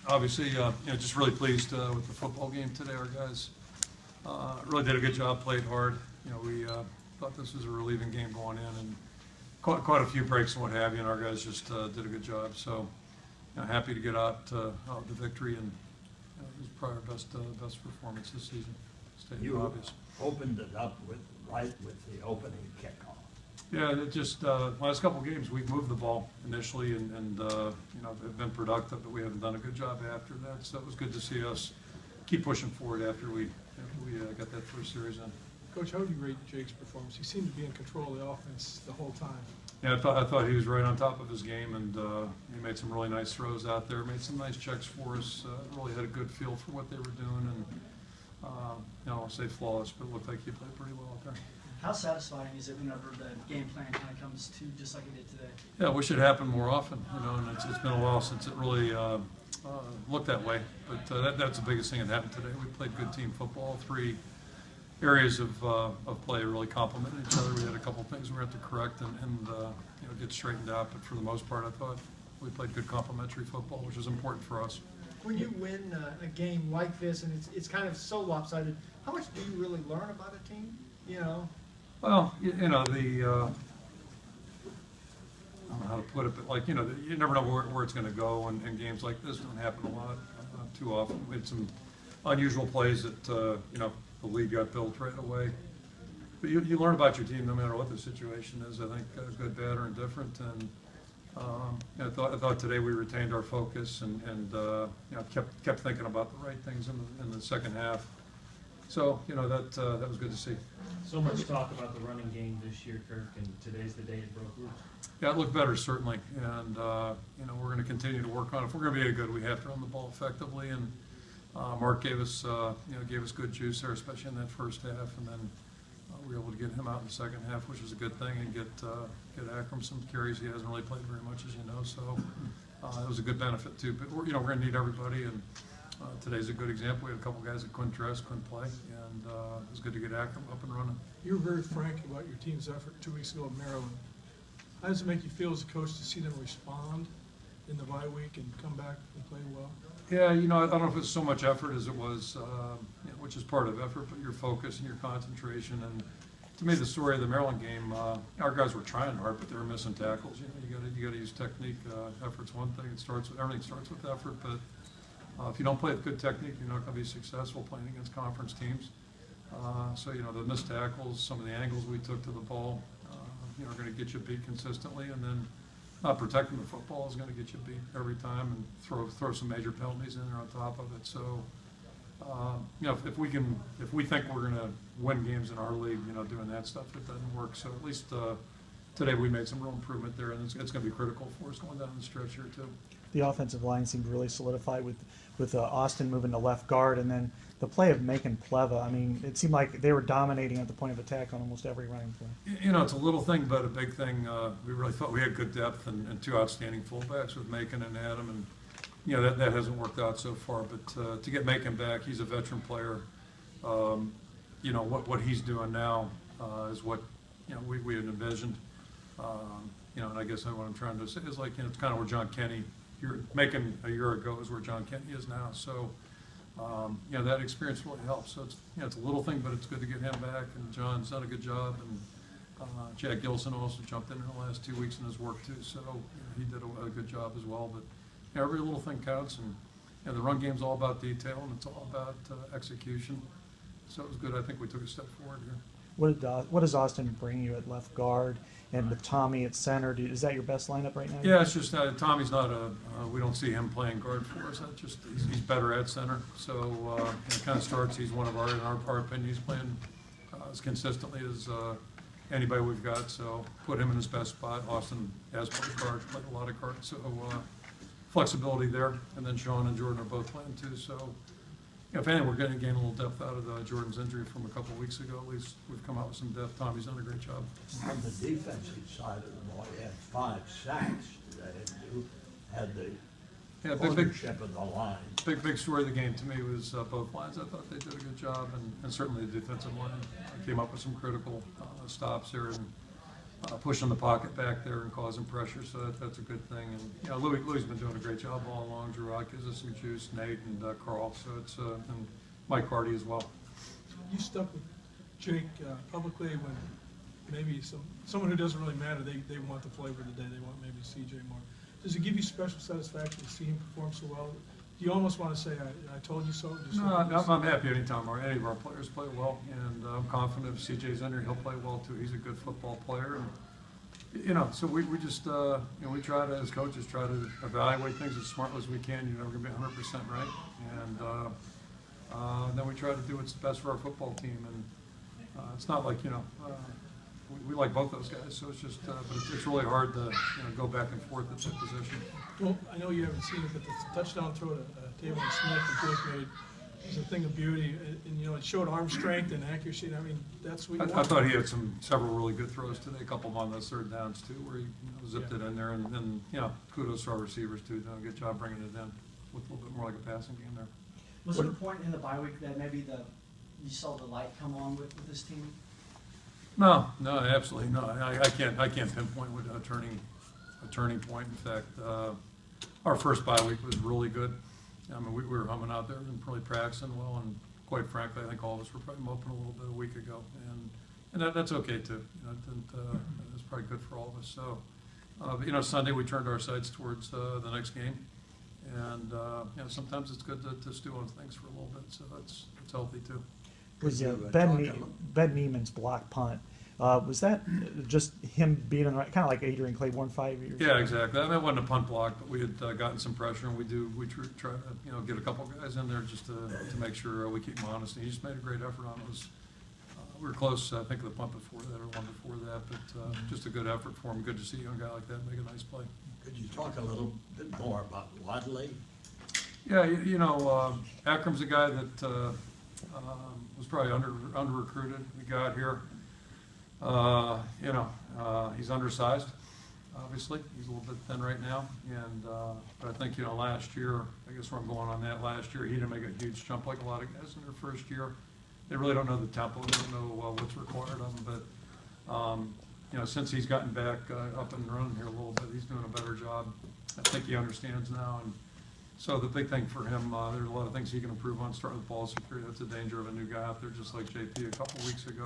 obviously, just really pleased with the football game today. Our guys really did a good job, played hard. We thought this was a relieving game going in, and quite a few breaks and what have you, and our guys just did a good job. So, happy to get out the victory, and it was probably our best performance this season. You obvious. opened it up with the opening kickoff. Yeah, it just last couple of games we've moved the ball initially and have been productive, but we haven't done a good job after that. So it was good to see us keep pushing forward after we got that first series in. Coach, how would you rate Jake's performance? He seemed to be in control of the offense the whole time. Yeah, I thought he was right on top of his game, and he made some really nice throws out there, made some nice checks for us, really had a good feel for what they were doing, and I'll say flawless, but it looked like he played pretty well out there. How satisfying is it whenever the game plan kind of comes to just like it did today? Yeah, I wish it happened more often, and it's been a while since it really looked that way, but that's the biggest thing that happened today. We played good team football. Three areas of play really complemented each other. We had a couple of things we had to correct and get straightened out, but for the most part, I thought we played good complementary football, which is important for us. When you win a game like this, and it's kind of so lopsided, how much do you really learn about a team? Well, I don't know how to put it, but you never know where it's going to go, and games like this don't happen a lot, too often. We had some unusual plays that the league got built right away. But you learn about your team no matter what the situation is. I think good, bad, or indifferent. And I thought today we retained our focus and kept thinking about the right things in the second half. So that was good to see. So much talk about the running game this year, Kirk, and today's the day it broke loose. Yeah, it looked better certainly, and we're going to continue to work on it. If we're going to be any good, we have to run the ball effectively. And Mark gave us good juice there, especially in that first half, and then we were able to get him out in the second half, which was a good thing, and get Akram some carries. He hasn't really played very much, as you know, so it was a good benefit too. But we're going to need everybody, and today's a good example. We had a couple guys that couldn't dress, couldn't play, and it was good to get Akram up and running. You were very frank about your team's effort 2 weeks ago in Maryland. How does it make you feel as a coach to see them respond in the bye week and come back and play well? Yeah, I don't know if it's so much effort as it was, which is part of effort, but your focus and your concentration. And to me, the story of the Maryland game, our guys were trying hard, but they were missing tackles. You got to use technique. Effort's one thing. Everything starts with effort, but if you don't play with good technique, you're not going to be successful playing against conference teams. So the missed tackles, some of the angles we took to the ball, are going to get you beat consistently, and then not protecting the football is going to get you beat every time, and throw some major penalties in there on top of it. So, if we think we're going to win games in our league, doing that stuff, it doesn't work. So at least today we made some real improvement there, and it's going to be critical for us going down the stretch here too. The offensive line seemed really solidified with Austin moving to left guard, and then the play of Macon Pleva. I mean, it seemed like they were dominating at the point of attack on almost every running play. It's a little thing, but a big thing. We really thought we had good depth and two outstanding fullbacks with Macon and Adam, and that hasn't worked out so far. But to get Macon back, he's a veteran player. What he's doing now is what we had envisioned. And I guess what I'm trying to say is it's kind of where John Kenny. Macon a year ago is where John Kenny is now. So. That experience really helps. So it's a little thing, but it's good to get him back. And John's done a good job. And Jack Gilson also jumped in the last 2 weeks in his work too. So he did a good job as well. But every little thing counts. And the run game's all about detail, and it's all about execution. So it was good. I think we took a step forward here. What does Austin bring you at left guard? And with Tommy at center, is that your best lineup right now? Yeah, it's just Tommy's not we don't see him playing guard for us. He's better at center. So it kind of starts. He's one of in our opinion, he's playing as consistently as anybody we've got. So put him in his best spot. Austin has played guard, played a lot of guard. So flexibility there. And then Sean and Jordan are both playing too. So if anything, we're going to gain a little depth out of Jordan's injury from a couple of weeks ago. At least we've come out with some depth. Tommy's done a great job. On the defensive side of the ball, you had 5 sacks today, and you had the ownership of the line. Big story of the game to me was both lines. I thought they did a good job, and certainly the defensive line came up with some critical stops there. And pushing the pocket back there and causing pressure, so that's a good thing. And, you know, Louis been doing a great job all along. Gerard gives us some juice, Nate and Carl, so it's, and Mike Hardy as well. You stuck with Jake publicly when maybe someone who doesn't really matter, they want the flavor of the day, they want maybe CJ more. Does it give you special satisfaction to see him perform so well? Do you almost want to say, I told you so? Just No, I'm happy anytime any of our players play well, and I'm confident if CJ's in there, he'll play well too. He's a good football player, and, you know, so we just, you know, we try to, as coaches, try to evaluate things as smartly as we can. You're never going to be 100% right, and then we try to do what's best for our football team, and it's not like, you know, we like both those guys, so it's just, but it's really hard to, you know, go back and forth at that position. Well, I know you haven't seen it, but the touchdown throw to Taylor Smith that Jake made was a thing of beauty, and you know, it showed arm strength and accuracy, and I mean, that's what you want. I thought he had several really good throws today, a couple of on those third downs too, where he, you know, zipped it in there, and you know, kudos to our receivers too, doing a good job bringing it in with a little bit more like a passing game there. Was there a point in the bye week that maybe you saw the light come on with this team? No, absolutely not. I can't pinpoint what a turning point. In fact, our first bye week was really good. I mean, we were humming out there and really practicing well, and quite frankly, I think all of us were probably moping a little bit a week ago, and that's okay too. You know, it's probably good for all of us. So, but, you know, Sunday we turned our sights towards the next game, and you know, sometimes it's good to stew on things for a little bit. So it's healthy too. Was Could you, Ben Neiman's block punt? Was that just him being on the right, kind of like Adrian Claiborne 5 years ago? Yeah, exactly. I mean, it wasn't a punt block, but we had gotten some pressure, and we try to, you know, get a couple guys in there just to make sure we keep them honest. And he just made a great effort on us. We were close, I think, to the punt before that or one before that, but just a good effort for him. Good to see a young guy like that make a nice play. Could you talk a little bit more about Wadley? Yeah, you know, Akram's a guy that was probably under recruited. We got here. You know, he's undersized. Obviously, he's a little bit thin right now, and but I think, you know, last year, I guess where I'm going on that, last year he didn't make a huge jump like a lot of guys in their first year. They really don't know the tempo, they don't know what's required of them, but you know, since he's gotten back up and running here a little bit, he's doing a better job. I think he understands now, and so the big thing for him, there's a lot of things he can improve on, starting with ball security. That's the danger of a new guy out there, just like JP a couple weeks ago.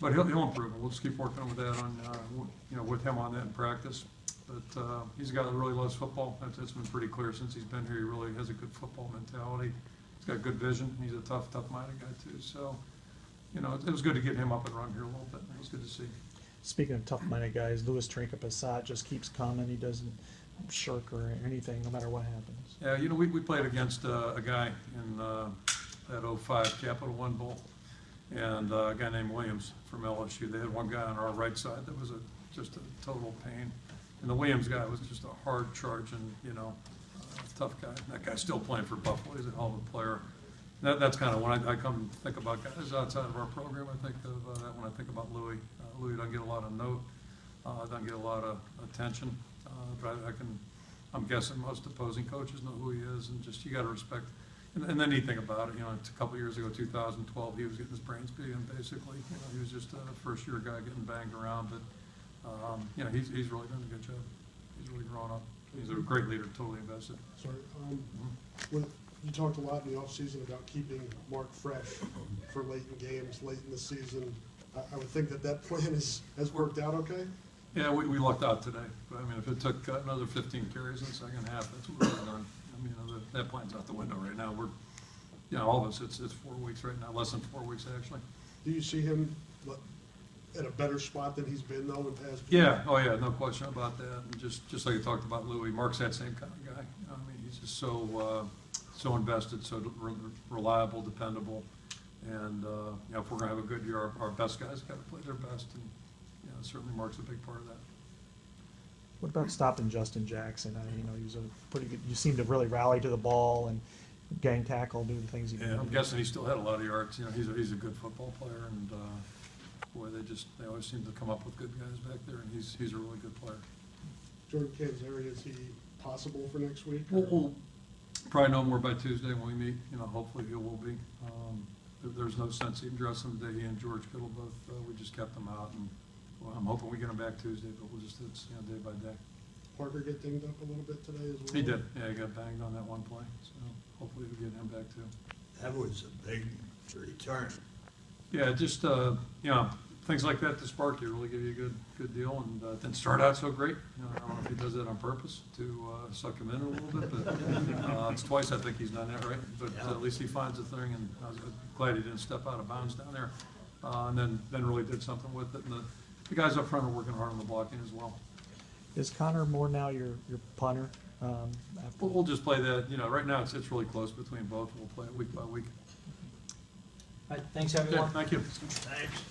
But he'll improve, and we'll just keep working with that on, you know, with him on that in practice. But he's a guy that really loves football. It's been pretty clear since he's been here. He really has a good football mentality. He's got good vision. He's a tough-minded guy too. So, you know, it was good to get him up and running here a little bit. It was good to see. Speaking of tough-minded guys, Louis Trinka-Passat just keeps coming. He doesn't shirk or anything, no matter what happens. Yeah, you know, we played against a guy in that 05 Capital One Bowl, and a guy named Williams from LSU. They had one guy on our right side that was just a total pain. And the Williams guy was just a hard charging, you know, tough guy. That guy's still playing for Buffalo. He's a hell of a player. That's kind of when I come think about guys outside of our program. I think of that when I think about Louis. Louis doesn't get a lot of note, doesn't get a lot of attention, but I'm guessing most opposing coaches know who he is, and just you got to respect. And the neat thing about it, you know, a couple of years ago, 2012, he was getting his brains beat in basically. You know, he was just a first-year guy getting banged around, but you know, he's really done a good job. He's really grown up. He's a great leader, totally invested. Sorry, when you talked a lot in the offseason about keeping Mark fresh for late in games, late in the season. I would think that plan has worked out okay? Yeah, we lucked out today. But I mean, if it took another 15 carries in the second half, that's what we would have done. I mean, you know, that plan's out the window right now. We're, you know, all of us, it's 4 weeks right now, less than 4 weeks actually. Do you see him at a better spot than he's been though in past years? Yeah, oh yeah, no question about that. And just like you talked about Louis, Mark's that same kind of guy. I mean, he's just so invested, so reliable, dependable. And you know, if we're gonna have a good year, our best guys got to play their best, and you know, certainly Mark's a big part of that. What about stopping Justin Jackson? You know, he's a pretty good. You seem to really rally to the ball and gang tackle, do the things he can. Yeah, I'm guessing he still had a lot of yards. You know, he's a good football player, and boy, they always seem to come up with good guys back there, and he's a really good player. Jordan Canzeri, is he possible for next week? We'll probably know more by Tuesday when we meet. You know, hopefully he will be. There's no sense even dressing him today. He and George Kittle both. We just kept them out, and Well, I'm hoping we get him back Tuesday, but it's, day by day. Parker get dinged up a little bit today as well? He did, yeah, he got banged on that one play, so hopefully we'll get him back too. That was a big return. Yeah, just, things like that to spark you, really give you a good deal, and didn't start out so great. I don't know if he does that on purpose to suck him in a little bit, but it's twice I think he's done that, right? But at least he finds the thing, and I was glad he didn't step out of bounds down there, and then really did something with it. And the guys up front are working hard on the blocking as well. Is Connor Moore now your punter? After? We'll just play that, right now it's really close between both. We'll play it week by week. All right, thanks, Okay, everyone. thank you. Thanks.